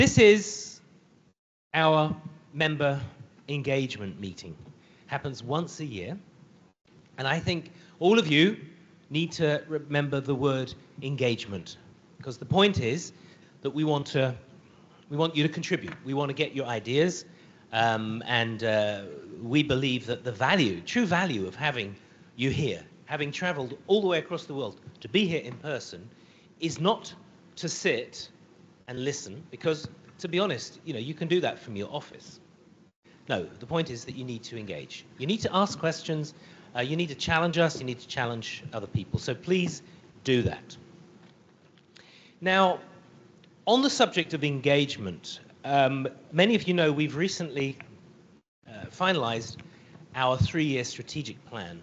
This is our member engagement meeting. Happens once a year. And I think all of you need to remember the word engagement, because the point is that we want you to contribute. We want to get your ideas, and we believe that the true value of having you here, having traveled all the way across the world to be here in person, is not to sit and listen, because to be honest, you can do that from your office. No, the point is that you need to engage. You need to ask questions, you need to challenge us, you need to challenge other people. So please do that. Now, on the subject of engagement, many of you know we've recently finalized our 3-year strategic plan.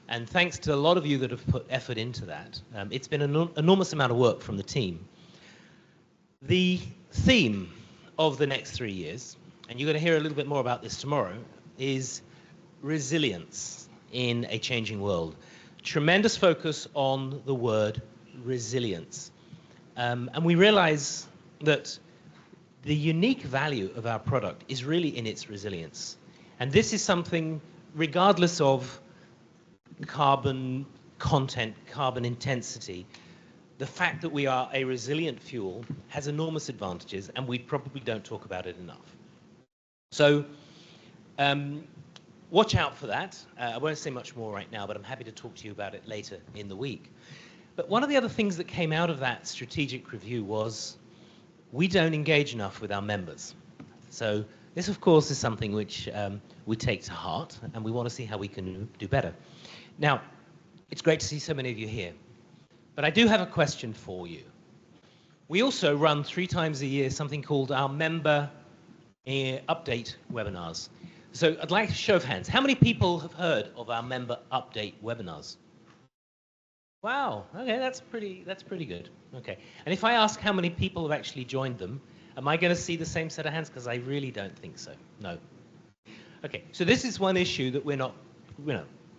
And thanks to a lot of you that have put effort into that, it's been an enormous amount of work from the team. The theme of the next 3 years, and you're going to hear a little bit more about this tomorrow, is resilience in a changing world. Tremendous focus on the word resilience. And we realize that the unique value of our product is really in its resilience. And this is something, regardless of carbon content, carbon intensity, the fact that we are a resilient fuel has enormous advantages, and we probably don't talk about it enough. So watch out for that. I won't say much more right now, but I'm happy to talk to you about it later in the week. But one of the other things that came out of that strategic review was we don't engage enough with our members. So this, of course, is something which we take to heart, and we want to see how we can do better. Now, it's great to see so many of you here, but I do have a question for you. We also run 3 times a year something called our member update webinars. So I'd like a show of hands. How many people have heard of our member update webinars? Wow, okay, that's pretty good. Okay, and if I ask how many people have actually joined them, am I going to see the same set of hands? Because I really don't think so. No. Okay, so this is one issue that we're not,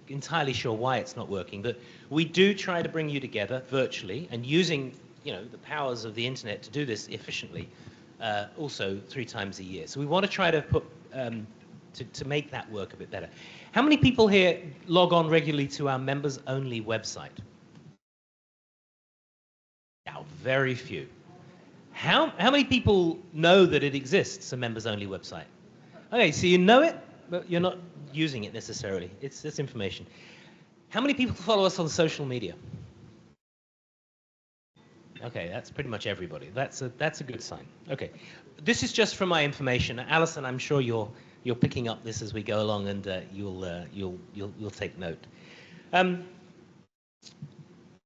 entirely sure why it's not working, but we do try to bring you together virtually and using, the powers of the internet to do this efficiently, also 3 times a year. So we want to try to put to make that work a bit better. How many people here log on regularly to our members-only website? Now, very few. How many people know that it exists, a members-only website? Okay, so you know it, but you're not using it necessarily. It's information. How many people follow us on social media? Okay, that's pretty much everybody. That's a good sign. Okay, this is just for my information. Alison, I'm sure you're picking up this as we go along, and you'll take note.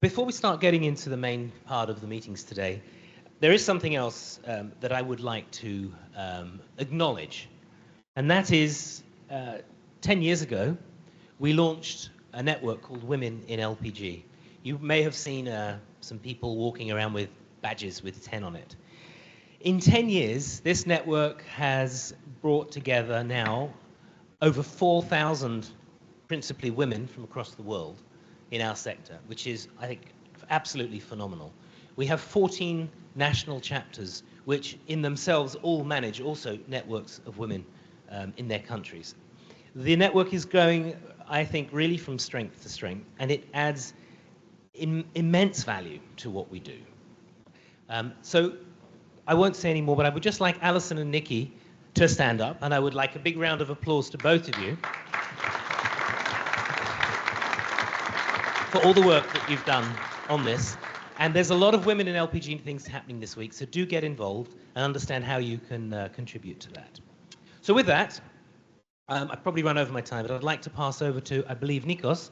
Before we start getting into the main part of the meetings today, there is something else that I would like to acknowledge, and that is 10 years ago, we launched a network called Women in LPG. You may have seen some people walking around with badges with 10 on it. In 10 years, this network has brought together now over 4,000, principally women from across the world, in our sector, which is, I think, absolutely phenomenal. We have 14 national chapters, which in themselves all manage also networks of women in their countries. The network is growing, I think, really from strength to strength, and it adds immense value to what we do. So I won't say any more, but I would just like Alison and Nikki to stand up, and I would like a big round of applause to both of you for all the work that you've done on this. And there's a lot of women in LPG things happening this week, so do get involved and understand how you can contribute to that. So with that, I've probably run over my time, but I'd like to pass over to, I believe, Nikos,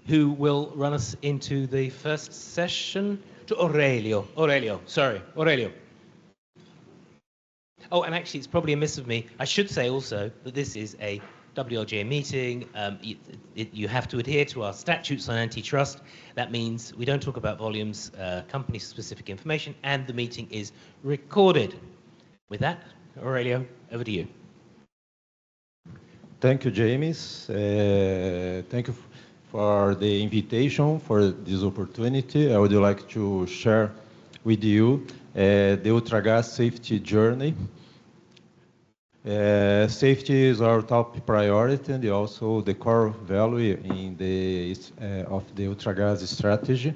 who will run us into the first session, to Aurelio. Aurelio. Oh, and actually, it's probably a miss of me. I should say also that this is a WLGA meeting. You have to adhere to our statutes on antitrust. That means we don't talk about volumes, company-specific information, and the meeting is recorded. With that, Aurelio, over to you. Thank you, James. Thank you for the invitation, for this opportunity. I would like to share with you the Ultragas safety journey. Safety is our top priority and also the core value in of the Ultragas strategy.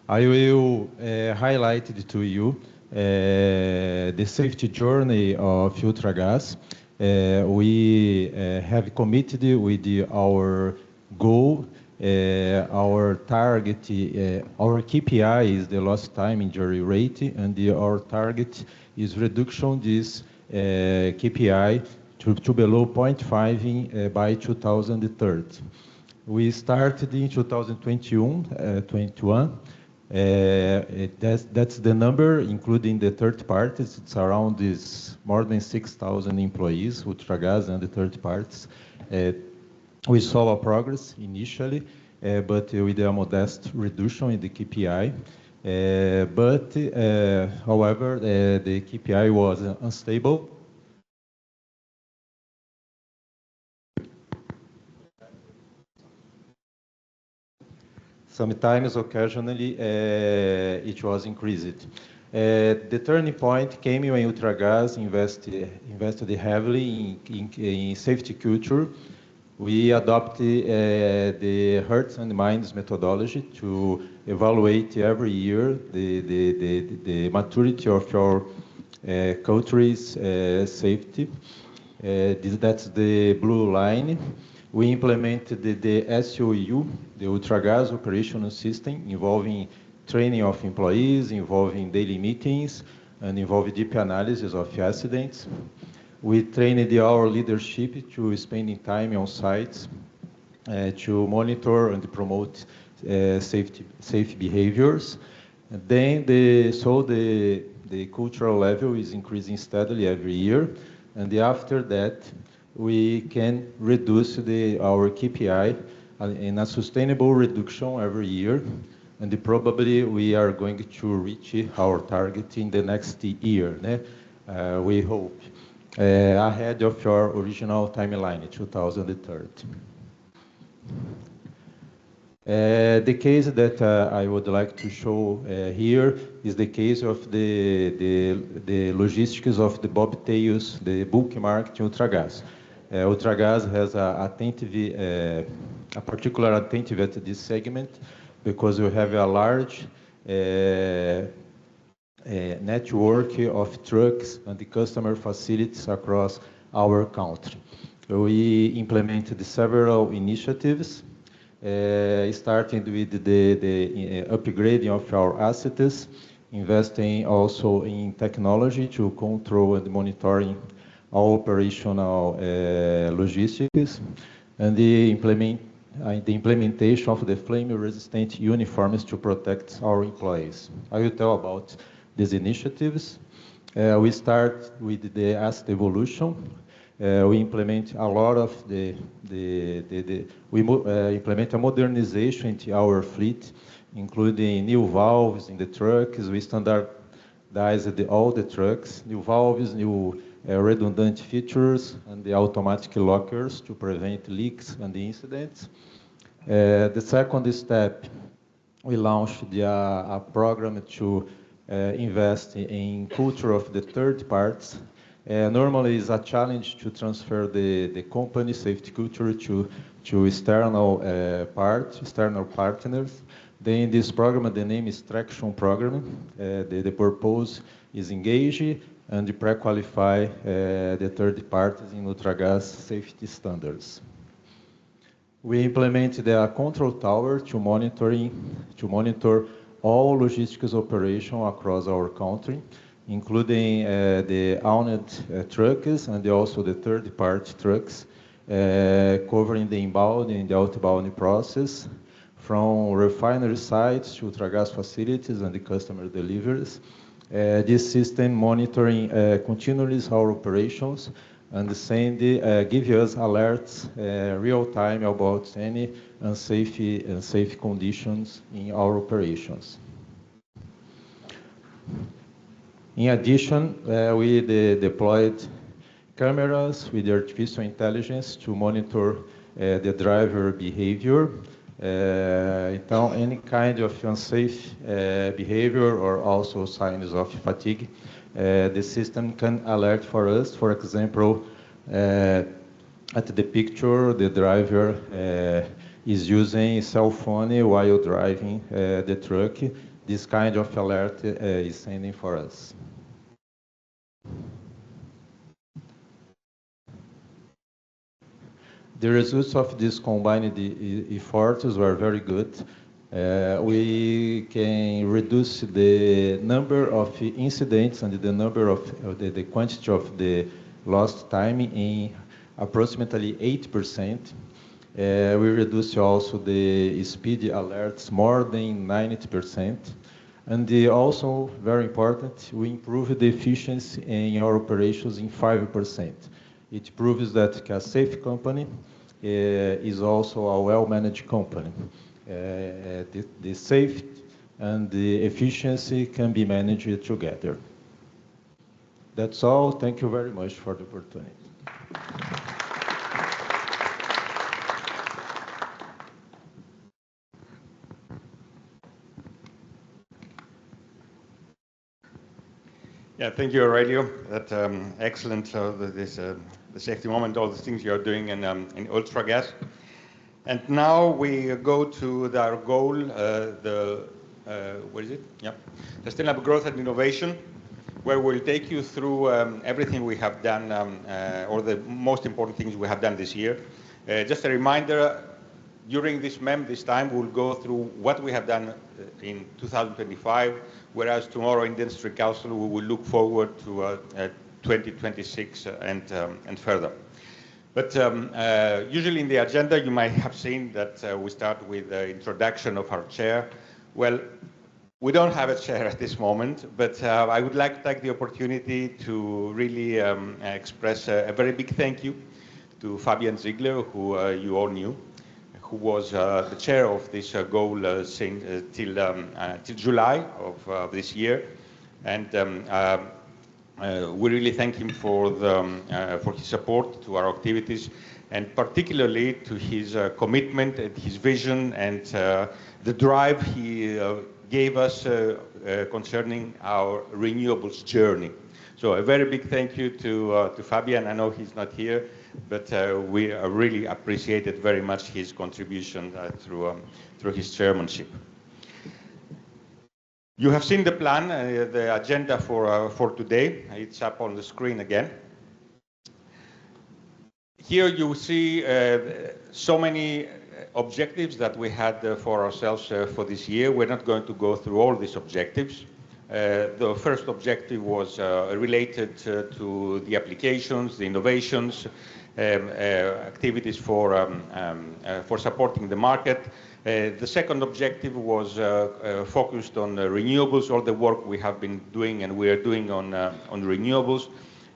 I will highlight it to you the safety journey of Ultragas. We have committed with our goal, our target, our KPI is the lost time injury rate, and our target is reduction this KPI to below 0.5 by 2030. We started in 2021. That's the number, including the third parties. It's around more than 6,000 employees, Ultragas and the third parties. We saw a progress initially, but with a modest reduction in the KPI. However, the KPI was unstable. Sometimes, occasionally, it was increased. The turning point came when Ultragas invested heavily in safety culture. We adopted the Hearts and Minds methodology to evaluate every year the maturity of our country's safety. That's the blue line. We implemented the SOU, the Ultragas operational system, involving training of employees, involving daily meetings, and involving deep analysis of accidents. We trained our leadership to spending time on sites to monitor and promote safe behaviors. And then the cultural level is increasing steadily every year. And after that, we can reduce our KPI in a sustainable reduction every year. And probably we are going to reach our target in the next year, we hope, ahead of our original timeline, 2030. The case that I would like to show here is the case of the logistics of the bobtails, the bulk market Ultragas. Ultragas has a particular attentive at this segment because we have a large network of trucks and the customer facilities across our country. We implemented several initiatives, starting with the upgrading of our assets, investing also in technology to control and monitoring our operational logistics, and the implementation of the flame-resistant uniforms to protect our employees. I will tell about these initiatives. We start with the asset evolution. We implement a lot of we implement a modernization into our fleet, including new valves in the trucks. We standardized all the trucks, new valves, new redundant features, and the automatic lockers to prevent leaks and incidents. The second step, we launched a program to invest in culture of the third parties. Normally, it's a challenge to transfer the company safety culture to external partners. Then this program, the name is Traction Program. The purpose is engage and pre-qualify the third parties in Ultragas safety standards. We implemented a control tower to monitor all logistics operation across our country, including the owned trucks and also the third-party trucks, covering the inbound and the outbound process, from refinery sites to Ultragas facilities and the customer deliveries. This system monitoring continually our operations and give us alerts real time about any unsafe conditions in our operations. In addition, we deployed cameras with artificial intelligence to monitor the driver behavior. Então, any kind of unsafe behavior or also signs of fatigue, the system can alert for us. For example, at the picture, the driver is using cell phone while driving the truck. This kind of alert is sending for us. The results of these combined efforts were very good. We can reduce the number of incidents and the number of the quantity of the lost time in approximately 8%. We reduce also the speed alerts more than 90%. And also, very important, we improve the efficiency in our operations in 5%. It proves that a safe company is also a well-managed company. The safety and the efficiency can be managed together. That's all. Thank you very much for the opportunity. Yeah, thank you, Aurelio. That's excellent. The safety moment, all the things you're doing in Ultragas. And now we go to our goal, what is it? Yeah, sustainable growth and innovation, where we'll take you through everything we have done, or the most important things we have done this year. Just a reminder, during this time, we'll go through what we have done in 2025, whereas tomorrow in the Industry Council, we will look forward to 2026 and further. But usually in the agenda, you might have seen that we start with the introduction of our chair. Well, we don't have a chair at this moment, but I would like to take the opportunity to really express a very big thank you to Fabian Ziegler, who you all knew, who was the chair of this goal till July of this year. And we really thank him for his support to our activities, and particularly to his commitment and his vision and the drive he gave us concerning our renewables journey. So a very big thank you to Fabian. I know he's not here, but we really appreciated very much his contribution through his chairmanship. You have seen the plan, the agenda for today. It's up on the screen again. Here you see so many objectives that we had for ourselves for this year. We're not going to go through all these objectives. The first objective was related to the applications, the innovations, activities for supporting the market. The second objective was focused on renewables, all the work we have been doing and we are doing on renewables.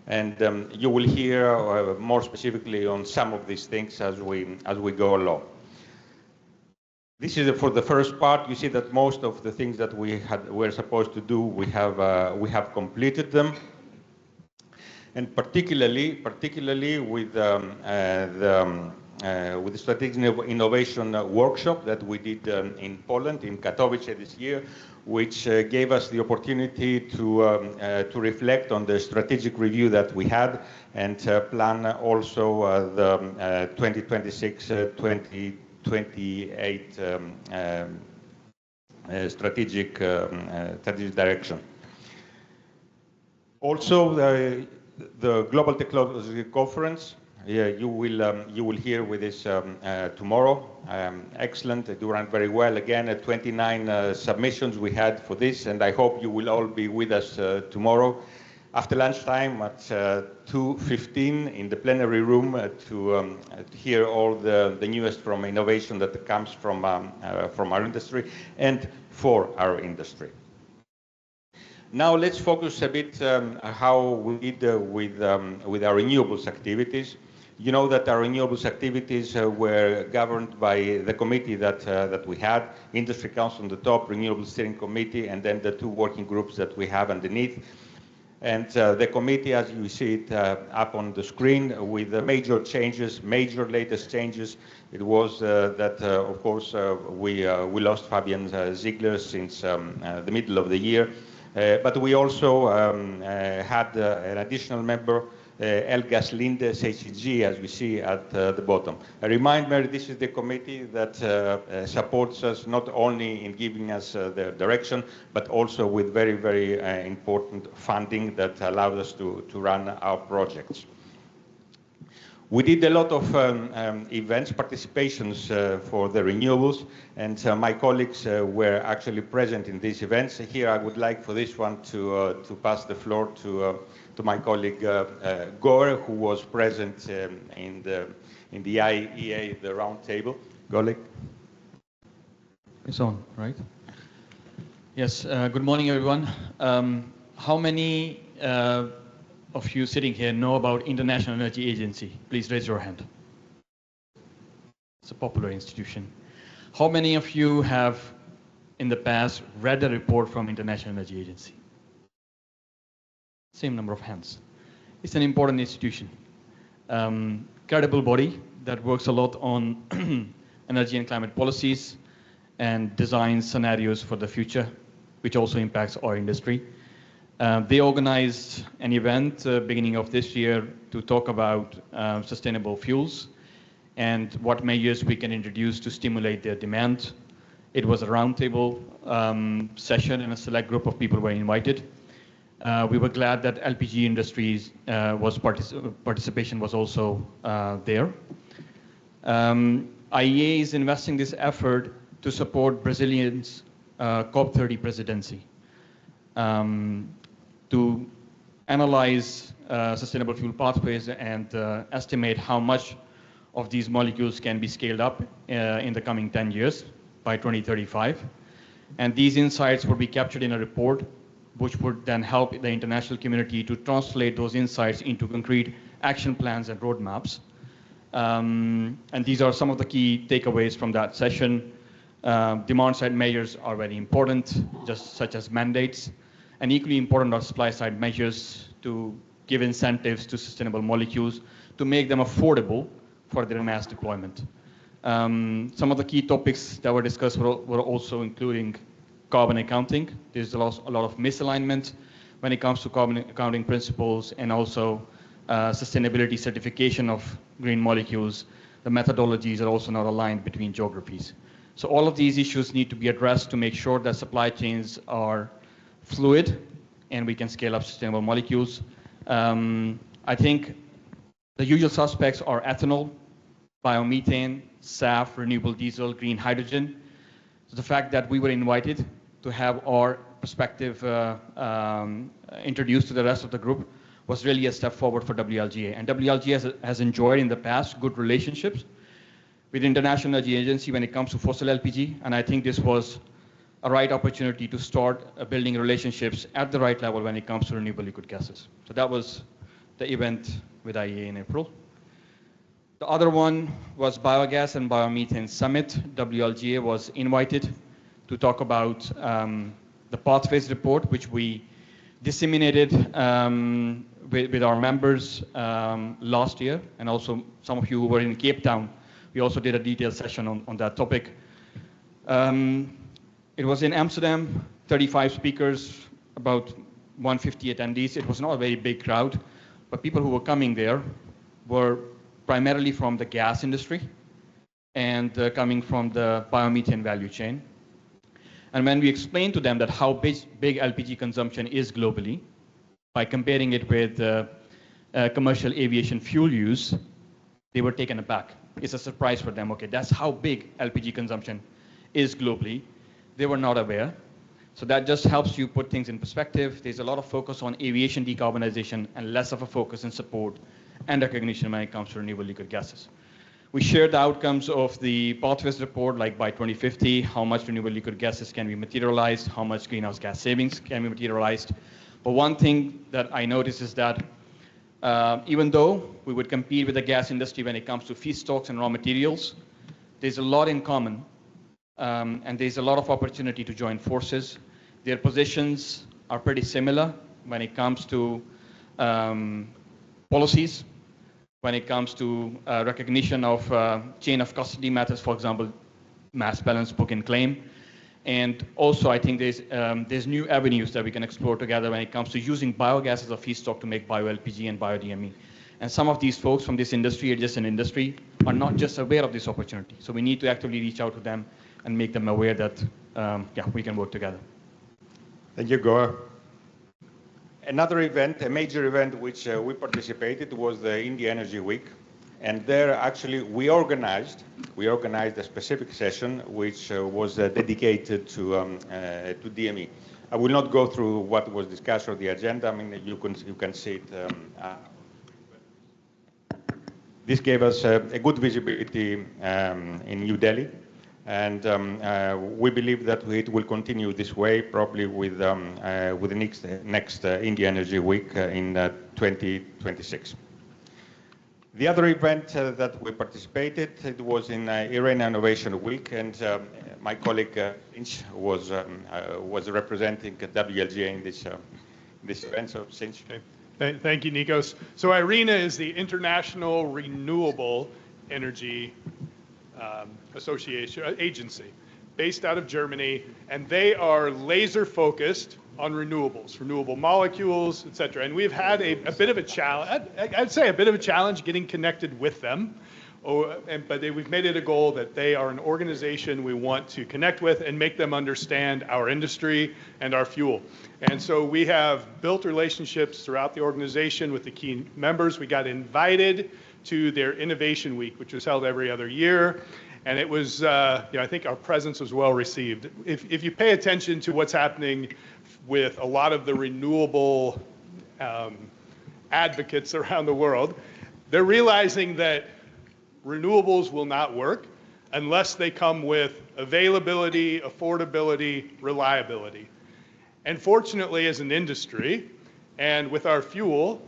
And you will hear more specifically on some of these things as we go along. This is for the first part. You see that most of the things that were supposed to do, we have completed them. And particularly with the strategic innovation workshop that we did in Poland, in Katowice this year, which gave us the opportunity to reflect on the strategic review that we had and plan also the 2026-2028 strategic direction. Also, the Global Technology Conference. Yeah, you will hear with this tomorrow. Excellent. It ran very well. Again, 29 submissions we had for this, and I hope you will all be with us tomorrow after lunchtime at 2:15 in the plenary room to hear all the newest from innovation that comes from our industry and for our industry. Now let's focus a bit how we did with our renewables activities. You know that our renewables activities were governed by the committee that we had, Industry Council on the top, Renewable Steering Committee, and then the two working groups that we have underneath. And the committee, as you see it up on the screen, with the major changes, major latest changes, it was that, of course, we lost Fabian Ziegler since the middle of the year. But we also had an additional member, Helga Linde, CCG, as we see at the bottom. A reminder, this is the committee that supports us not only in giving us the direction, but also with very, very important funding that allows us to run our projects. We did a lot of events, participations for the renewables, and my colleagues were actually present in these events. Here I would like for this one to pass the floor to my colleague Gore, who was present in the IEA, the round table. Golek. It's on, right? Yes, good morning, everyone. How many of you sitting here know about International Energy Agency? Please raise your hand. It's a popular institution. How many of you have, in the past, read a report from International Energy Agency? Same number of hands. It's an important institution. Credible body that works a lot on energy and climate policies and designs scenarios for the future, which also impacts our industry. They organized an event beginning of this year to talk about sustainable fuels and what measures we can introduce to stimulate their demand. It was a roundtable session and a select group of people were invited. We were glad that LPG industries participation was also there. IEA is investing this effort to support Brazilians' COP30 presidency. To analyze sustainable fuel pathways and estimate how much of these molecules can be scaled up in the coming 10 years by 2035. And these insights will be captured in a report, which would then help the international community to translate those insights into concrete action plans and roadmaps. And these are some of the key takeaways from that session. Demand-side measures are very important, just such as mandates. And equally important are supply-side measures to give incentives to sustainable molecules to make them affordable for their mass deployment. Some of the key topics that were discussed were also including carbon accounting. There's a lot of misalignment when it comes to carbon accounting principles and also sustainability certification of green molecules. The methodologies are also not aligned between geographies. So all of these issues need to be addressed to make sure that supply chains are fluid and we can scale up sustainable molecules. I think the usual suspects are ethanol, biomethane, SAF, renewable diesel, green hydrogen. So the fact that we were invited to have our perspective introduced to the rest of the group was really a step forward for WLGA. And WLGA has enjoyed in the past good relationships with the International Energy Agency when it comes to fossil LPG. And I think this was a right opportunity to start building relationships at the right level when it comes to renewable liquid gases. So that was the event with IEA in April. The other one was Biogas and Biomethane Summit. WLGA was invited to talk about the Pathways report, which we disseminated with our members last year, and also some of you who were in Cape Town. We also did a detailed session on that topic. It was in Amsterdam, 35 speakers, about 150 attendees. It was not a very big crowd, but people who were coming there were primarily from the gas industry and coming from the biomethane value chain. And when we explained to them that how big LPG consumption is globally, by comparing it with commercial aviation fuel use, they were taken aback. It's a surprise for them. Okay, that's how big LPG consumption is globally. They were not aware. So that just helps you put things in perspective. There's a lot of focus on aviation decarbonization and less of a focus in support and recognition when it comes to renewable liquid gases. We shared the outcomes of the Pathways report, like by 2050, how much renewable liquid gases can be materialized, how much greenhouse gas savings can be materialized. But one thing that I noticed is that even though we would compete with the gas industry when it comes to feedstocks and raw materials, there's a lot in common. And there's a lot of opportunity to join forces. Their positions are pretty similar when it comes to policies, when it comes to recognition of chain of custody matters, for example, mass balance book and claim. And also, I think there's new avenues that we can explore together when it comes to using biogas as a feedstock to make bio-LPG and bio-DME. And some of these folks from this industry, adjacent industry, are not just aware of this opportunity. So we need to actively reach out to them and make them aware that, we can work together. Thank you, Gaur. Another event, a major event which we participated was the India Energy Week. And there actually we organized a specific session which was dedicated to DME. I will not go through what was discussed or the agenda. I mean, you can see it. This gave us a good visibility in New Delhi, and we believe that it will continue this way, probably with the next India Energy Week in 2026. The other event that we participated, it was in IRENA Innovation Week, and my colleague Sinch was representing WLGA in this event. So Sinch. Okay. Thank you, Nikos. So IRENA is the International Renewable Energy Agency based out of Germany, and they are laser focused on renewables, renewable molecules, et cetera. And we've had a bit of a challenge, I'd say a bit of a challenge getting connected with them. But we've made it a goal that they are an organization we want to connect with and make them understand our industry and our fuel. And so we have built relationships throughout the organization with the key members. We got invited to their Innovation Week, which was held every other year. And it was, I think our presence was well received. If you pay attention to what's happening with a lot of the renewable advocates around the world, they're realizing that renewables will not work unless they come with availability, affordability, reliability. And fortunately, as an industry and with our fuel,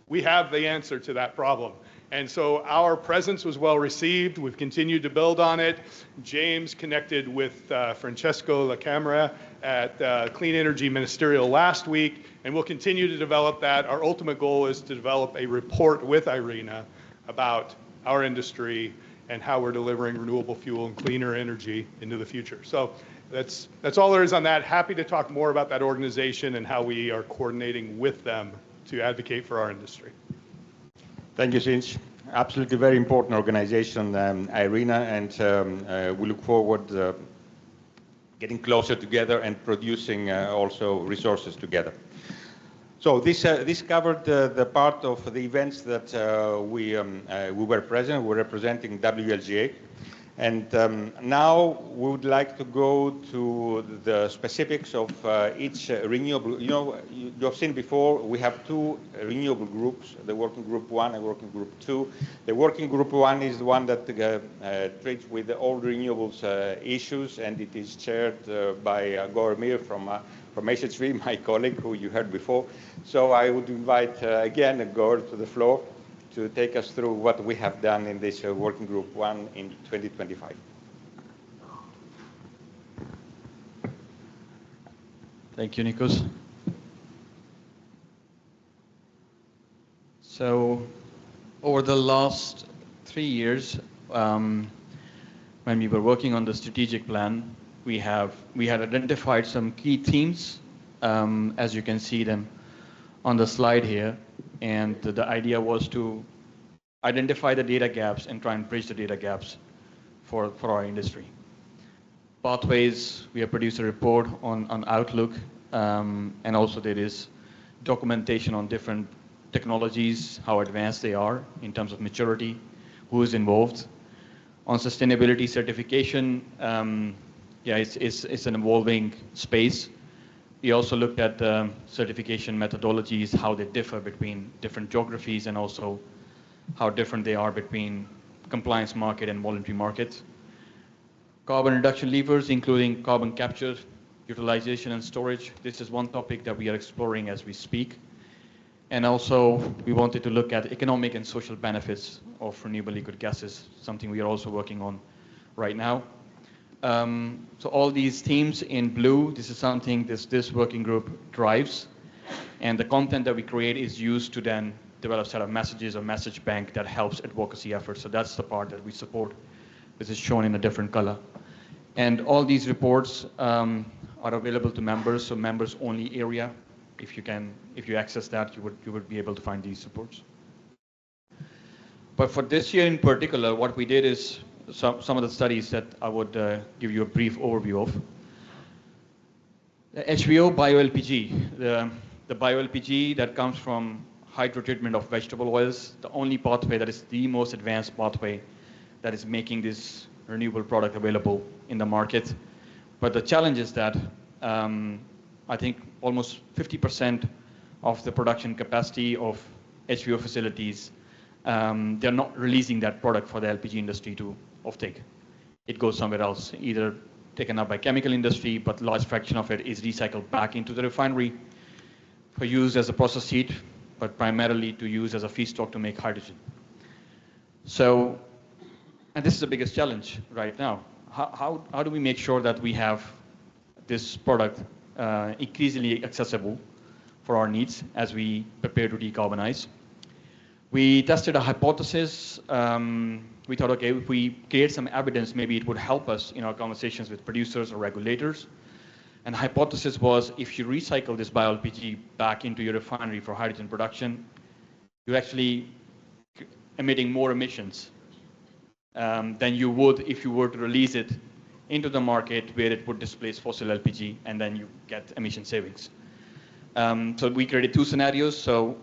we have the answer to that problem. And so our presence was well received. We've continued to build on it. James connected with Francesco La Camera at Clean Energy Ministerial last week, and we'll continue to develop that. Our ultimate goal is to develop a report with IRENA about our industry and how we're delivering renewable fuel and cleaner energy into the future. So that's all there is on that. Happy to talk more about that organization and how we are coordinating with them to advocate for our industry. Thank you, Sinch. Absolutely very important organization, IRENA, and we look forward getting closer together and producing also resources together. So this covered the part of the events that we were present. We're representing WLGA. And now we would like to go to the specifics of each renewable. You know, you have seen before, we have two renewable groups, the Working Group 1 and Working Group 2. The Working Group 1 is the one that treats with all renewables issues, and it is chaired by Gaur Mir from HHV, my colleague, who you heard before. So I would invite again Gaur to the floor to take us through what we have done in this Working Group 1 in 2025. Thank you, Nikos. So over the last 3 years, when we were working on the strategic plan, we had identified some key themes, as you can see them on the slide here. And the idea was to identify the data gaps and try and bridge the data gaps for our industry. Pathways, we have produced a report on Outlook, and also there is documentation on different technologies, how advanced they are in terms of maturity, who is involved. On sustainability certification, it's an evolving space. We also looked at the certification methodologies, how they differ between different geographies, and also how different they are between compliance market and voluntary markets. Carbon reduction levers, including carbon capture, utilization, and storage. This is one topic that we are exploring as we speak. And also, we wanted to look at economic and social benefits of renewable liquid gases, something we are also working on right now. So all these themes in blue, this is something this working group drives. And the content that we create is used to then develop a set of messages or message bank that helps advocacy efforts. So that's the part that we support. This is shown in a different color. And all these reports are available to members, so members only area. If you access that, you would be able to find these reports. But for this year in particular, what we did is some of the studies that I would give you a brief overview of. The HVO bioLPG, the bioLPG that comes from hydrotreatment of vegetable oils, the only pathway that is the most advanced pathway that is making this renewable product available in the market. But the challenge is that I think almost 50% of the production capacity of HVO facilities, they're not releasing that product for the LPG industry to offtake. It goes somewhere else, either taken up by chemical industry, but large fraction of it is recycled back into the refinery for use as a process heat, but primarily to use as a feedstock to make hydrogen. So, and this is the biggest challenge right now. How do we make sure that we have this product increasingly accessible for our needs as we prepare to decarbonize? We tested a hypothesis. We thought, okay, if we create some evidence, maybe it would help us in our conversations with producers or regulators. And the hypothesis was, if you recycle this bioLPG back into your refinery for hydrogen production, you're actually emitting more emissions than you would if you were to release it into the market where it would displace fossil LPG, and then you get emission savings. So we created two scenarios. So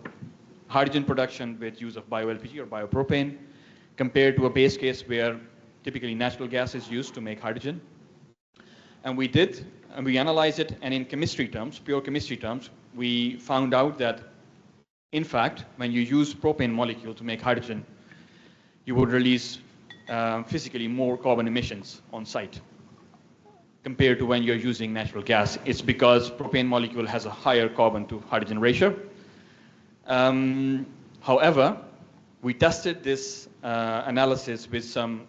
hydrogen production with use of bioLPG or biopropane, compared to a base case where typically natural gas is used to make hydrogen. And we analyzed it, and in chemistry terms, pure chemistry terms, we found out that, in fact, when you use propane molecule to make hydrogen, you would release physically more carbon emissions on site compared to when you're using natural gas. It's because propane molecule has a higher carbon to hydrogen ratio. However, we tested this analysis with some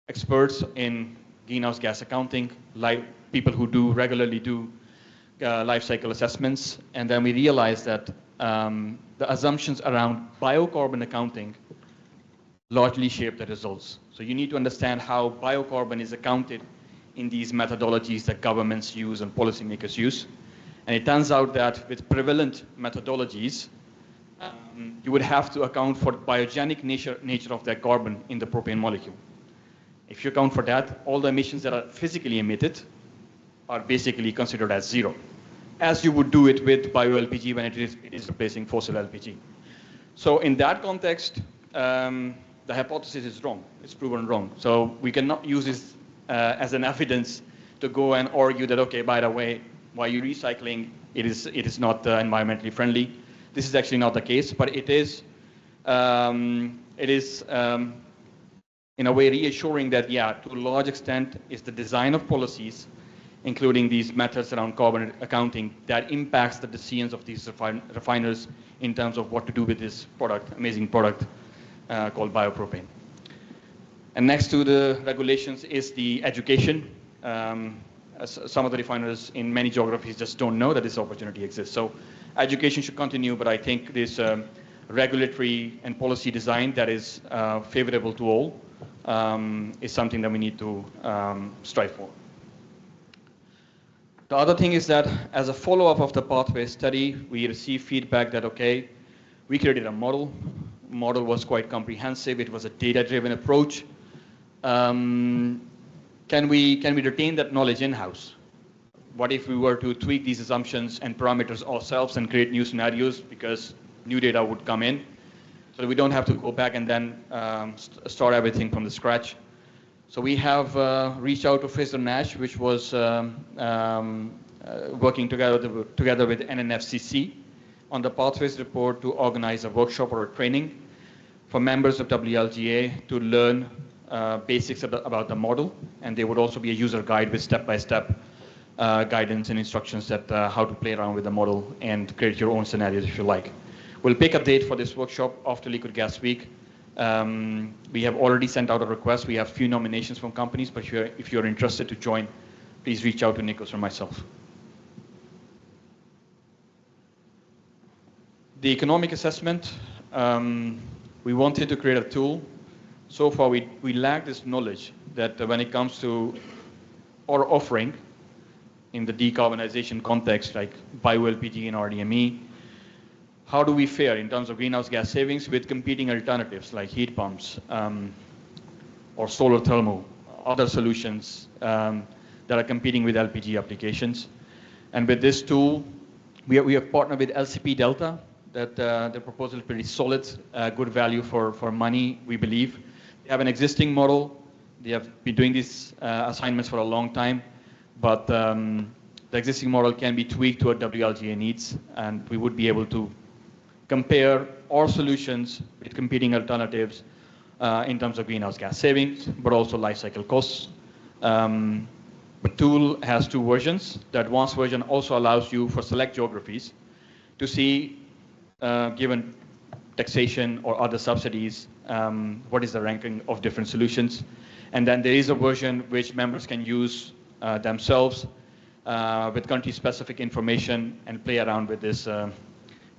experts in greenhouse gas accounting, like people who regularly do life cycle assessments, and then we realized that the assumptions around biocarbon accounting largely shape the results. So you need to understand how biocarbon is accounted in these methodologies that governments use and policymakers use. And it turns out that with prevalent methodologies, you would have to account for biogenic nature of that carbon in the propane molecule. If you account for that, all the emissions that are physically emitted are basically considered as zero, as you would do it with bioLPG when it is replacing fossil LPG. So in that context, the hypothesis is wrong. It's proven wrong. So we cannot use this as an evidence to go and argue that, okay, by the way, while you're recycling, it is not environmentally friendly. This is actually not the case, but it is in a way reassuring that, yeah, to a large extent, it's the design of policies, including these methods around carbon accounting, that impacts the decisions of these refiners in terms of what to do with this product, amazing product called biopropane. And next to the regulations is the education. Some of the refiners in many geographies just don't know that this opportunity exists. So education should continue, but I think this regulatory and policy design that is favorable to all is something that we need to strive for. The other thing is that as a follow-up of the pathway study, we received feedback that, okay, we created a model. Model was quite comprehensive. It was a data-driven approach. Can we retain that knowledge in-house? What if we were to tweak these assumptions and parameters ourselves and create new scenarios, because new data would come in, so that we don't have to go back and then start everything from the scratch? So we have reached out to Fraser Nash, which was working together with NNFCC on the Pathways report to organize a workshop or a training for members of WLGA to learn basics about the model, and there would also be a user guide with step-by-step guidance and instructions that how to play around with the model and create your own scenarios if you like. We'll pick a date for this workshop after Liquid Gas Week. We have already sent out a request. We have a few nominations from companies, but if you're interested to join, please reach out to Nikos or myself. The economic assessment, we wanted to create a tool. So far, we lack this knowledge that when it comes to our offering in the decarbonization context, like bio-LPG and RDME, how do we fare in terms of greenhouse gas savings with competing alternatives like heat pumps or solar thermal, other solutions that are competing with LPG applications. And with this tool, we have partnered with LCP Delta, that the proposal is pretty solid, good value for money, we believe. They have an existing model. They have been doing these assignments for a long time, but the existing model can be tweaked to what WLGA needs, and we would be able to compare our solutions with competing alternatives in terms of greenhouse gas savings, but also life cycle costs. The tool has two versions. The advanced version also allows you for select geographies to see, given taxation or other subsidies, what is the ranking of different solutions. And then there is a version which members can use themselves with country-specific information and play around with this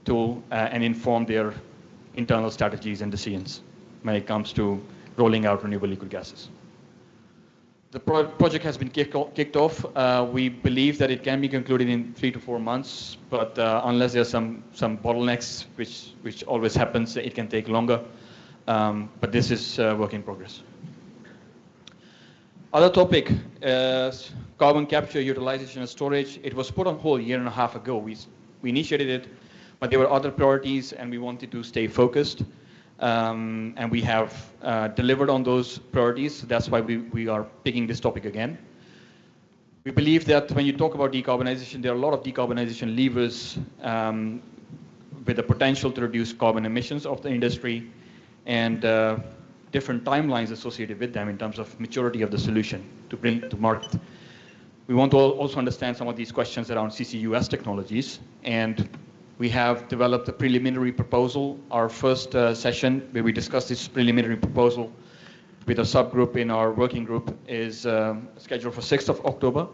tool and inform their internal strategies and decisions when it comes to rolling out renewable liquid gases. The project has been kicked off. We believe that it can be concluded in 3 to 4 months, but unless there's some bottlenecks, which always happens, it can take longer. But this is work in progress. Other topic is carbon capture, utilization, and storage. It was put on hold a year and a half ago. We initiated it, but there were other priorities, and we wanted to stay focused. And we have delivered on those priorities. So that's why we are picking this topic again. We believe that when you talk about decarbonization, there are a lot of decarbonization levers with the potential to reduce carbon emissions of the industry and different timelines associated with them in terms of maturity of the solution to bring to market. We want to also understand some of these questions around CCUS technologies, and we have developed a preliminary proposal. Our first session where we discussed this preliminary proposal with a subgroup in our working group is scheduled for 6th of October.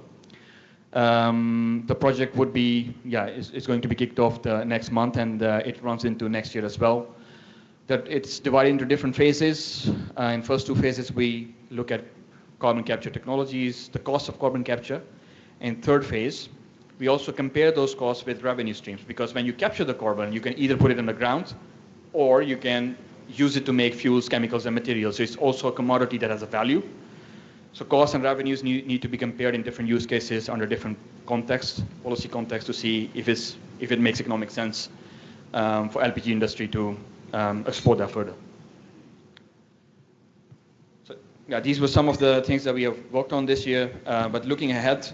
The project would be, it's going to be kicked off the next month, and it runs into next year as well. That it's divided into different phases. In first 2 phases, we look at carbon capture technologies, the cost of carbon capture. In third phase, we also compare those costs with revenue streams, because when you capture the carbon, you can either put it underground or you can use it to make fuels, chemicals, and materials. So it's also a commodity that has a value. So costs and revenues need to be compared in different use cases under different contexts, policy contexts, to see if it makes economic sense for LPG industry to explore that further. So yeah, these were some of the things that we have worked on this year. But looking ahead,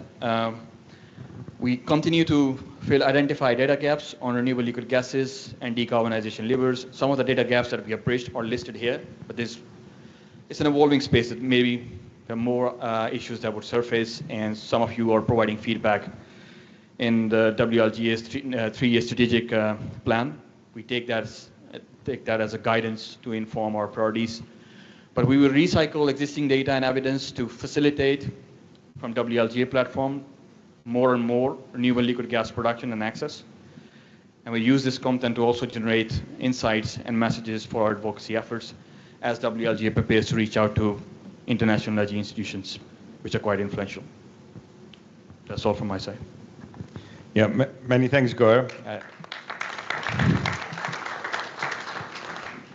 we continue to identify data gaps on renewable liquid gases and decarbonization levers. Some of the data gaps that we have bridged are listed here, but it's an evolving space that maybe there are more issues that would surface, and some of you are providing feedback in the WLGA's 3-year strategic plan. We take that as a guidance to inform our priorities. But we will recycle existing data and evidence to facilitate from WLGA platform more and more renewable liquid gas production and access. And we use this content to also generate insights and messages for our advocacy efforts as WLGA prepares to reach out to international energy institutions, which are quite influential. That's all from my side. Yeah, many thanks, Gaur.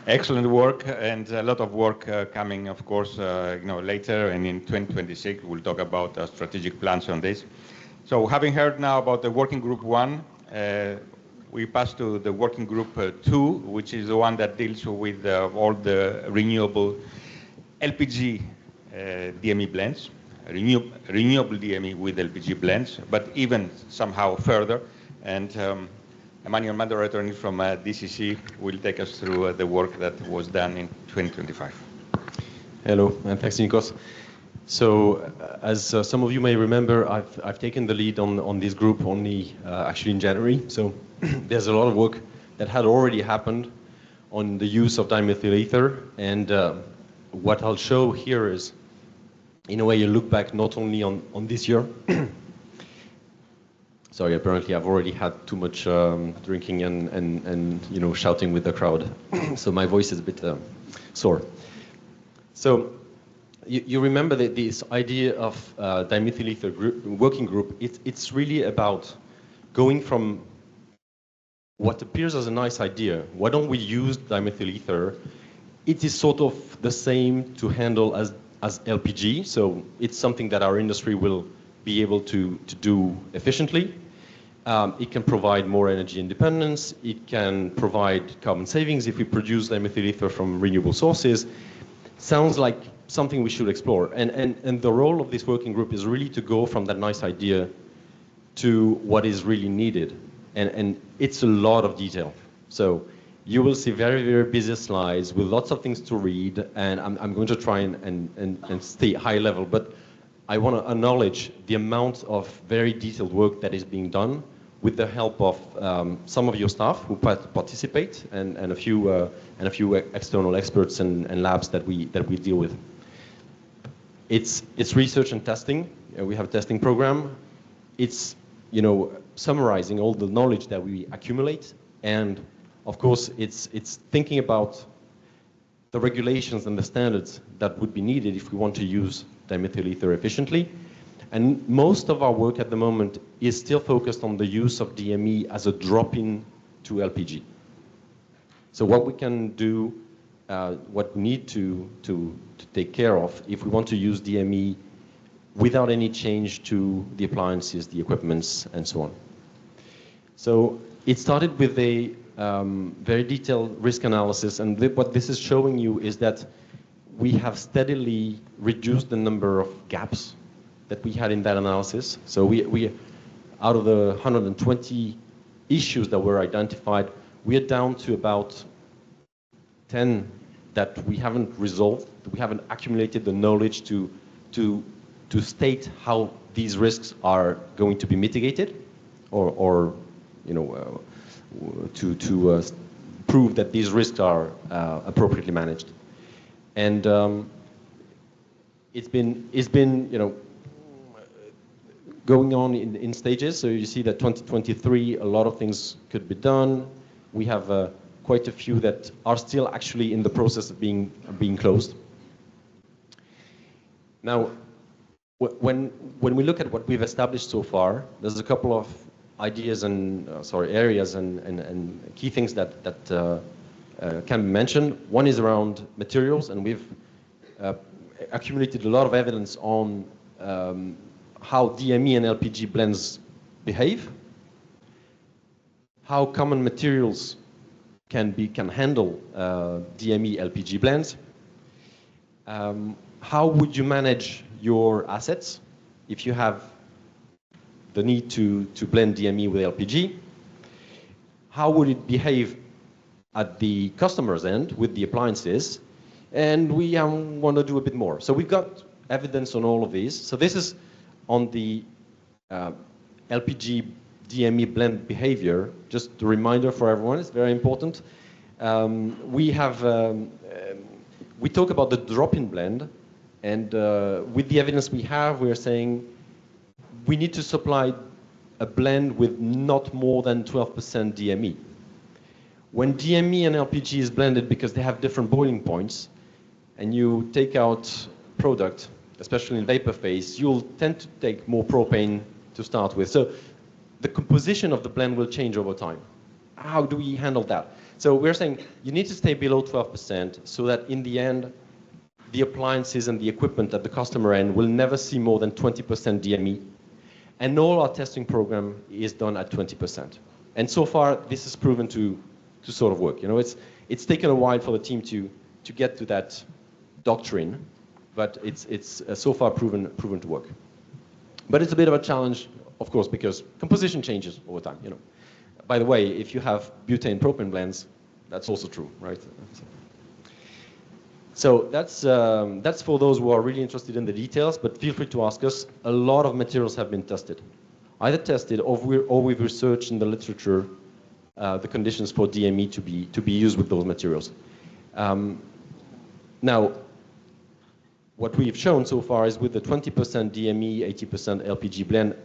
Excellent work, and a lot of work coming, of course, later, and in 2026 we'll talk about strategic plans on this. So having heard now about the working group 1, we pass to the working group 2, which is the one that deals with all the renewable LPG DME blends, renewable DME with LPG blends, but even somehow further. And Emmanuel Mandoretoni from DCC will take us through the work that was done in 2025. Hello, and thanks, Nikos. So, as some of you may remember, I've taken the lead on this group only actually in January. So there's a lot of work that had already happened on the use of dimethyl ether, and what I'll show here is, in a way, you look back not only on this year, Sorry, apparently I've already had too much drinking and you know, shouting with the crowd. So my voice is a bit sore. So you remember this idea of dimethyl ether working group. It's really about going from what appears as a nice idea. Why don't we use dimethyl ether? It is sort of the same to handle as LPG. So it's something that our industry will be able to do efficiently. It can provide more energy independence. It can provide carbon savings if we produce dimethyl ether from renewable sources. Sounds like something we should explore. And the role of this working group is really to go from that nice idea to what is really needed. And it's a lot of detail. So you will see very, very busy slides with lots of things to read. And I'm going to try and stay high level. But I want to acknowledge the amount of very detailed work that is being done with the help of some of your staff who participate and a few external experts and labs that we deal with. It's research and testing. We have a testing program. It's, you know, summarizing all the knowledge that we accumulate, and of course it's thinking about the regulations and the standards that would be needed if we want to use dimethyl ether efficiently. And most of our work at the moment is still focused on the use of DME as a drop-in to LPG. So what we can do, what we need to take care of if we want to use DME without any change to the appliances, the equipments, and so on. So it started with a very detailed risk analysis, and what this is showing you is that we have steadily reduced the number of gaps that we had in that analysis. So we out of the 120 issues that were identified, we are down to about 10 that we haven't resolved. We haven't accumulated the knowledge to state how these risks are going to be mitigated, or you know, to prove that these risks are appropriately managed. And it's been you know, going on in stages. So you see that 2023, a lot of things could be done. We have quite a few that are still actually in the process of being closed. Now, when we look at what we've established so far, there's a couple of ideas and areas and key things that can be mentioned. One is around materials, and we've accumulated a lot of evidence on how DME and LPG blends behave, how common materials can handle DME LPG blends, how would you manage your assets if you have the need to blend DME with LPG, how would it behave at the customer's end with the appliances, and we want to do a bit more. So we've got evidence on all of these. So this is on the LPG DME blend behavior. Just a reminder for everyone, it's very important. We talk about the drop-in blend, and with the evidence we have, we're saying we need to supply a blend with not more than 12% DME. When DME and LPG is blended, because they have different boiling points, and you take out product, especially in vapor phase, you'll tend to take more propane to start with. So the composition of the blend will change over time. How do we handle that? So we're saying you need to stay below 12% so that in the end, the appliances and the equipment at the customer end will never see more than 20% DME. And all our testing program is done at 20%. And so far, this has proven to sort of work. You know, it's taken a while for the team to get to that doctrine, but it's so far proven to work. But it's a bit of a challenge, of course, because composition changes over time. You know, by the way, if you have butane propane blends, that's also true, right? So that's for those who are really interested in the details, but feel free to ask us. A lot of materials have been tested. Either tested or we've researched in the literature the conditions for DME to be used with those materials. Now, what we've shown so far is with the 20% DME, 80% LPG blend,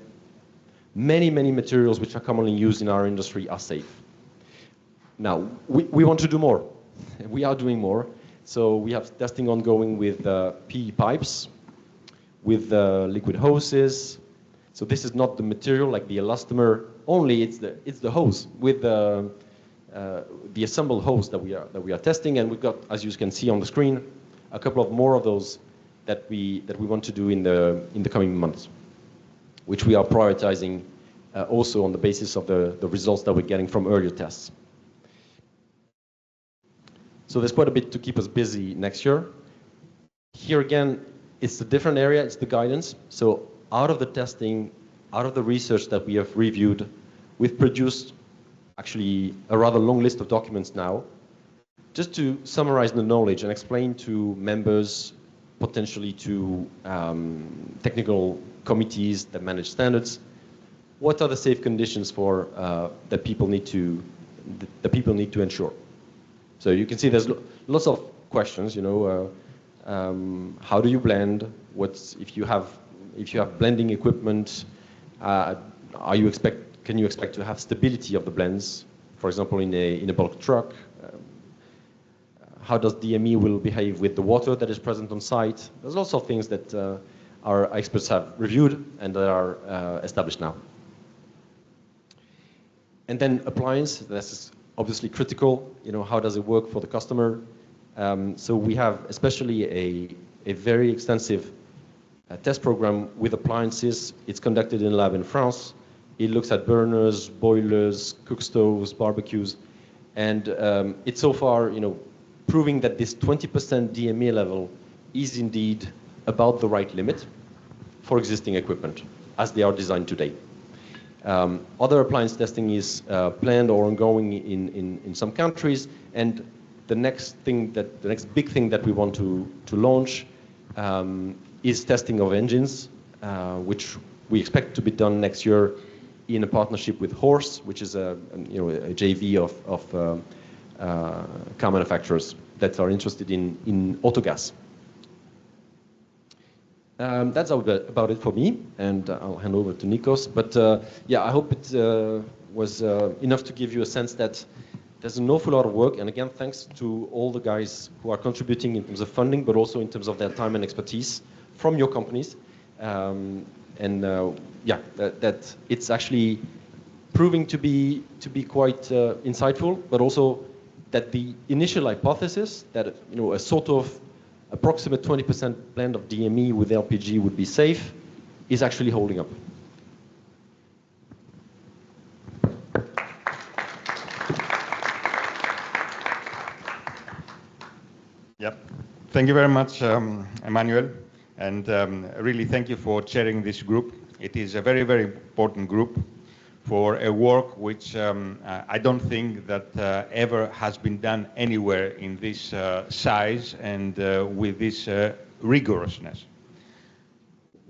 many materials which are commonly used in our industry are safe. Now, we want to do more. We are doing more. So we have testing ongoing with PE pipes, with liquid hoses. So this is not the material like the elastomer only, it's the hose with the assembled hose that we are testing, and we've got, as you can see on the screen, a couple of more of those that we want to do in the coming months, which we are prioritizing also on the basis of the results that we're getting from earlier tests. So there's quite a bit to keep us busy next year. Here again, it's a different area, it's the guidance. So out of the testing, out of the research that we have reviewed, we've produced actually a rather long list of documents now, just to summarize the knowledge and explain to members, potentially to technical committees that manage standards, what are the safe conditions for that people need to ensure. So you can see there's lots of questions. You know, how do you blend? If you have blending equipment? Can you expect to have stability of the blends? For example, in a bulk truck. How does DME will behave with the water that is present on site? There's lots of things that our experts have reviewed and that are established now. And then appliance, this is obviously critical. You know, how does it work for the customer? So we have especially a very extensive test program with appliances. It's conducted in a lab in France. It looks at burners, boilers, cook stoves, barbecues, and it's so far, you know, proving that this 20% DME level is indeed about the right limit for existing equipment as they are designed today. Other appliance testing is planned or ongoing in some countries, and the next big thing that we want to launch is testing of engines, which we expect to be done next year in a partnership with Horse, which is a JV of car manufacturers that are interested in autogas. That's about it for me, and I'll hand over to Nikos. But yeah, I hope it was enough to give you a sense that there's an awful lot of work. And again, thanks to all the guys who are contributing in terms of funding, but also in terms of their time and expertise from your companies. Yeah, that it's actually proving to be quite insightful, but also that the initial hypothesis that, you know, a sort of approximate 20% blend of DME with LPG would be safe is actually holding up. Yep. Thank you very much, Emmanuel, and really thank you for chairing this group. It is a very, very important group for a work which I don't think that ever has been done anywhere in this size and with this rigorousness.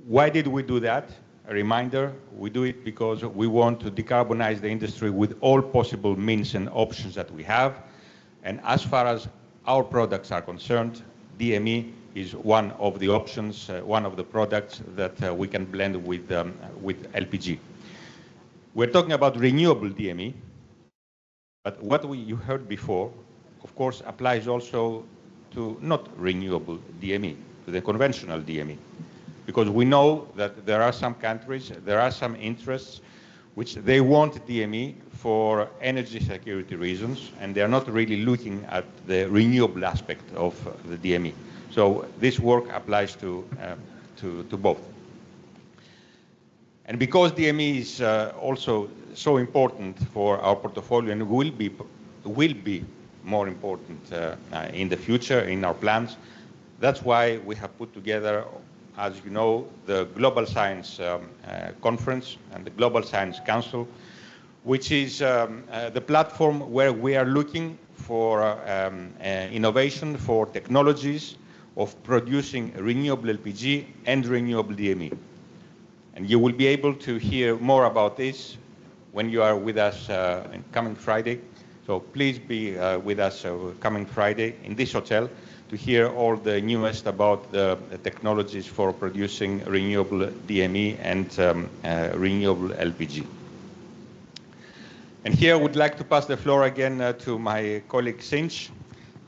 Why did we do that? A reminder, we do it because we want to decarbonize the industry with all possible means and options that we have. And as far as our products are concerned, DME is one of the options, one of the products that we can blend with LPG. We're talking about renewable DME, but what you heard before, of course, applies also to not renewable DME, to the conventional DME. Because we know that there are some countries, there are some interests which they want DME for energy security reasons, and they are not really looking at the renewable aspect of the DME. So this work applies to both. And because DME is also so important for our portfolio and will be more important in the future in our plans, that's why we have put together, as you know, the Global Science Conference and the Global Science Council, which is the platform where we are looking for innovation, for technologies of producing renewable LPG and renewable DME. And you will be able to hear more about this when you are with us coming Friday So please be with us coming Friday in this hotel to hear all the newest about the technologies for producing renewable DME and renewable LPG. And here I would like to pass the floor again to my colleague Sinch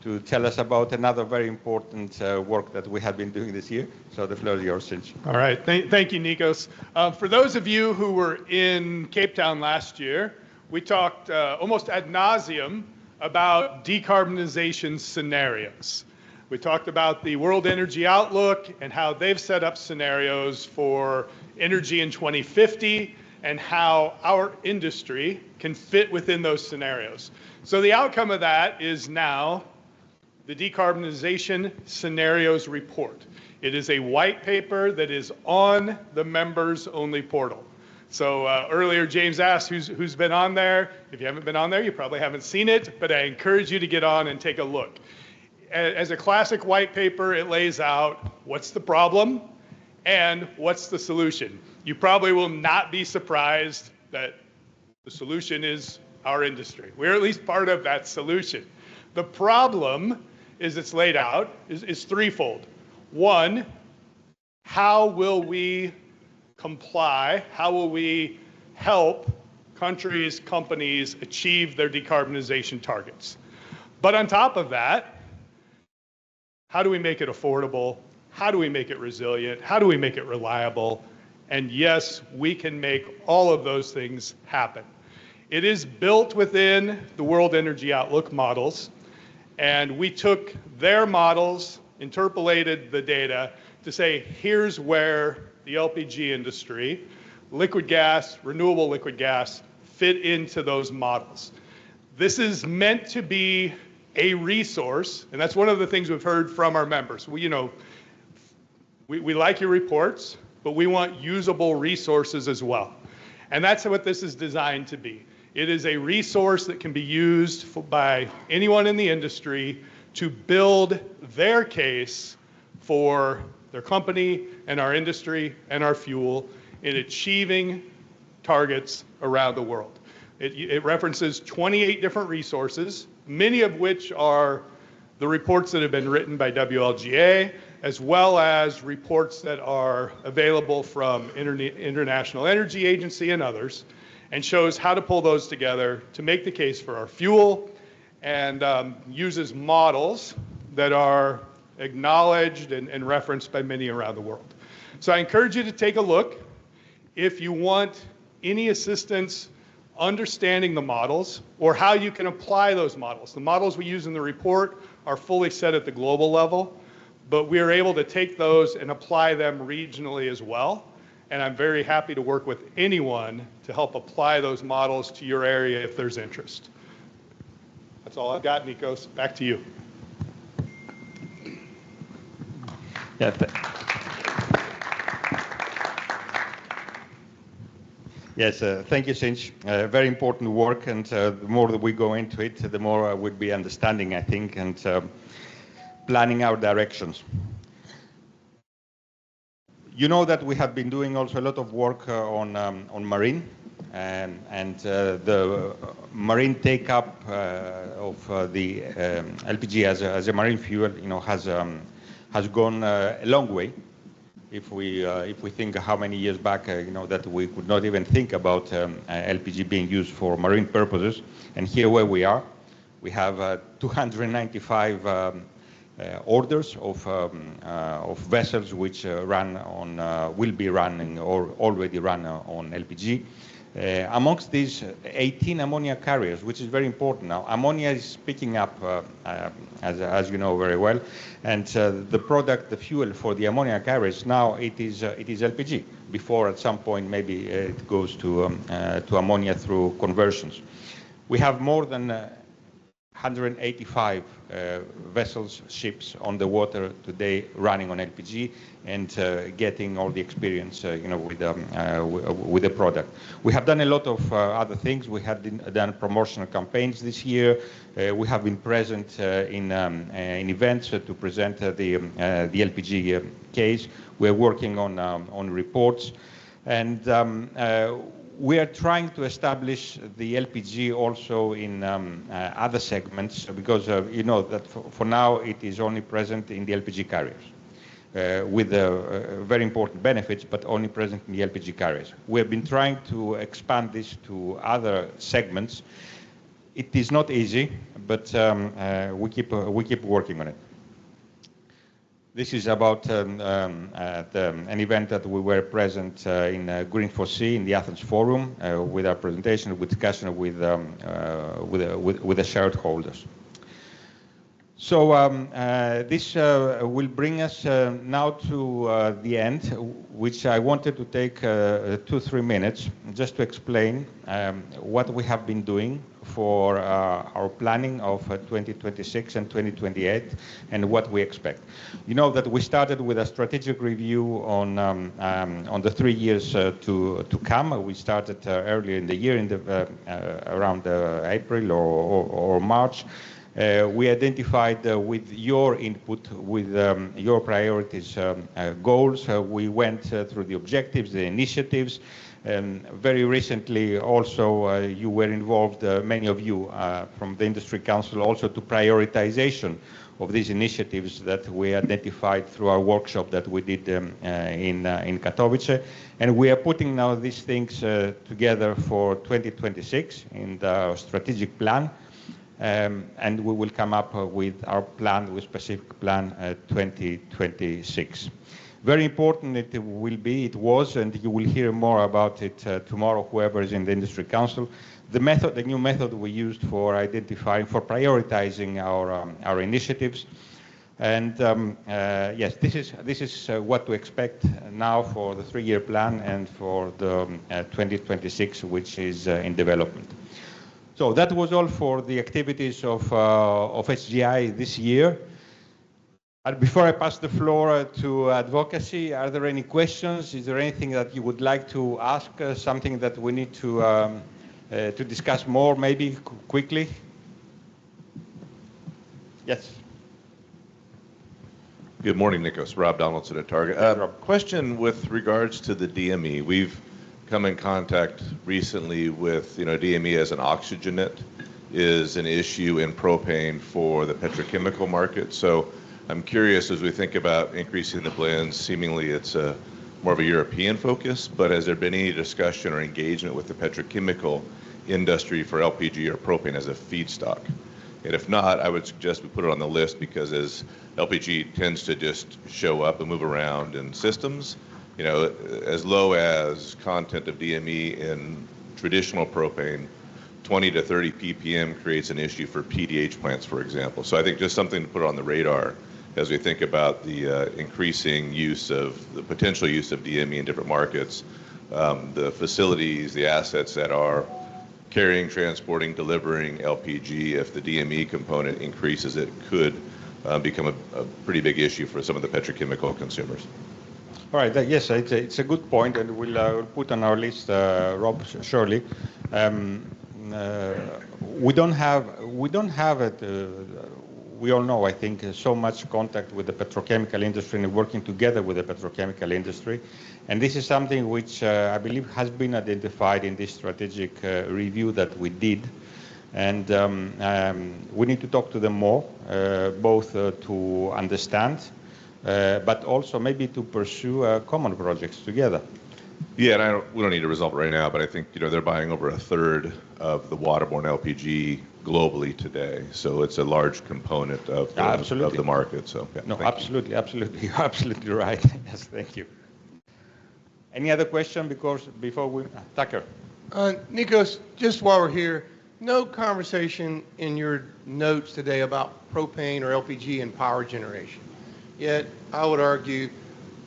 to tell us about another very important work that we have been doing this year. So the floor is yours, Sinch. All right, thank you, Nikos. For those of you who were in Cape Town last year, we talked almost ad nauseum about decarbonization scenarios. We talked about the World Energy Outlook and how they've set up scenarios for energy in 2050 and how our industry can fit within those scenarios. So the outcome of that is now the Decarbonization Scenarios Report. It is a white paper that is on the members-only portal. So earlier James asked who's been on there. If you haven't been on there, you probably haven't seen it, but I encourage you to get on and take a look. As a classic white paper, it lays out what's the problem and what's the solution. You probably will not be surprised that the solution is our industry. We're at least part of that solution. The problem is it's laid out is threefold. One, how will we comply? How will we help countries, companies achieve their decarbonization targets? But on top of that, how do we make it affordable? How do we make it resilient? How do we make it reliable? And yes, we can make all of those things happen. It is built within the World Energy Outlook models, and we took their models, interpolated the data to say, here's where the LPG industry, liquid gas, renewable liquid gas, fit into those models. This is meant to be a resource, and that's one of the things we've heard from our members. We like your reports, but we want usable resources as well. And that's what this is designed to be. It is a resource that can be used by anyone in the industry to build their case for their company and our industry and our fuel in achieving targets around the world. It references 28 different resources, many of which are the reports that have been written by WLGA, as well as reports that are available from International Energy Agency and others, and shows how to pull those together to make the case for our fuel, and uses models that are acknowledged and referenced by many around the world. So I encourage you to take a look. If you want any assistance understanding the models or how you can apply those models. The models we use in the report are fully set at the global level, but we are able to take those and apply them regionally as well. And I'm very happy to work with anyone to help apply those models to your area if there's interest. That's all I've got, Nikos. Back to you. Yeah. Yes, thank you, Sinch. Very important work, and the more that we go into it, the more we'll be understanding, I think, and planning our directions. You know that we have been doing also a lot of work on marine, and the marine take-up of the LPG as a marine fuel, has gone a long way. If we think how many years back, that we could not even think about LPG being used for marine purposes, and here where we are, we have 295 orders of vessels which will be running or already run on LPG. Amongst these, 18 ammonia carriers, which is very important now. Ammonia is picking up, as you know very well, and the product, the fuel for the ammonia carriers now it is LPG. Before, at some point, maybe it goes to ammonia through conversions. We have more than 185 vessels, ships on the water today running on LPG and getting all the experience, with the product. We have done a lot of other things. We have done promotional campaigns this year. We have been present in events to present the LPG case. We're working on reports, and we are trying to establish the LPG also in other segments because you know that for now it is only present in the LPG carriers with very important benefits, but only present in the LPG carriers. We have been trying to expand this to other segments. It is not easy, but we keep working on it. This is about an event that we were present in Green for Sea in the Athens Forum with our presentation, with discussion with the shareholders. So this will bring us now to the end, which I wanted to take 2-3 minutes just to explain what we have been doing for our planning of 2026 and 2028 and what we expect. You know that we started with a strategic review on the 3 years to come. We started earlier in the year, around April or March. We identified with your input, with your priorities, goals. We went through the objectives, the initiatives. Very recently also you were involved, many of you from the Industry Council, also to prioritization of these initiatives that we identified through our workshop that we did in Katowice. And we are putting now these things together for 2026 in the strategic plan. And we will come up with our plan, with specific plan 2026. Very important it was, and you will hear more about it tomorrow, whoever is in the Industry Council, the new method we used for identifying, for prioritizing our initiatives. And yes, this is what to expect now for the 3-year plan and for the 2026, which is in development. So that was all for the activities of SGI this year. And before I pass the floor to advocacy, are there any questions? Is there anything that you would like to ask? Something that we need to discuss more, maybe quickly? Yes. Good morning, Nikos. Rob Donaldson at Target. Question with regards to the DME. We've come in contact recently with, DME as an oxygenate is an issue in propane for the petrochemical market. So I'm curious, as we think about increasing the blends, seemingly it's more of a European focus, but has there been any discussion or engagement with the petrochemical industry for LPG or propane as a feedstock? And if not, I would suggest we put it on the list because as LPG tends to just show up and move around in systems, as low as content of DME in traditional propane, 20 to 30 ppm creates an issue for PDH plants, for example. So I think just something to put on the radar as we think about the increasing the potential use of DME in different markets, the facilities, the assets that are carrying, transporting, delivering LPG. If the DME component increases, it could become a pretty big issue for some of the petrochemical consumers. All right. Yes, it's a good point, and we'll put on our list, Rob, surely. We don't have it. We all know, I think, so much contact with the petrochemical industry and working together with the petrochemical industry, and this is something which I believe has been identified in this strategic review that we did, and we need to talk to them more, both to understand. But also maybe to pursue common projects together. Yeah, and we don't need to resolve it right now, but I think they're buying over a third of the waterborne LPG globally today, so it's a large component of the market. So yeah, no, absolutely, you're absolutely right. Yes, thank you. Any other question? Before we, Tucker. Nikos, just while we're here, no conversation in your notes today about propane or LPG and power generation. Yet, I would argue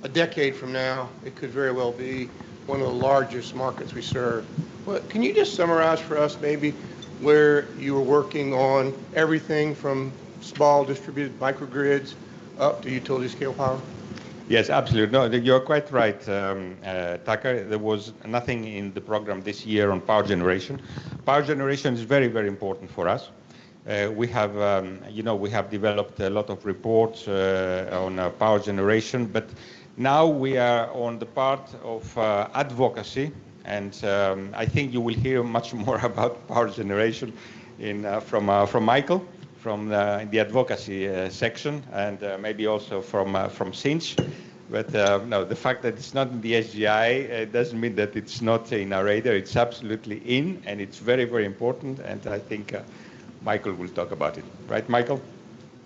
a decade from now, it could very well be one of the largest markets we serve. Well, can you just summarize for us maybe where you were working on everything from small distributed microgrids up to utility scale power? Yes, absolutely. No, you're quite right, Tucker. There was nothing in the program this year on power generation. Power generation is very, very important for us. We have, we have developed a lot of reports on power generation, but now we are on the part of advocacy And I think you will hear much more about power generation from Michael, from the advocacy section, and maybe also from Cinch. But no, the fact that it's not in the SGI doesn't mean that it's not in our radar. It's absolutely in, and it's very, very important. And I think Michael will talk about it. Right, Michael?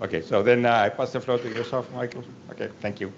Okay, so then I pass the floor to yourself, Michael. Okay, thank you.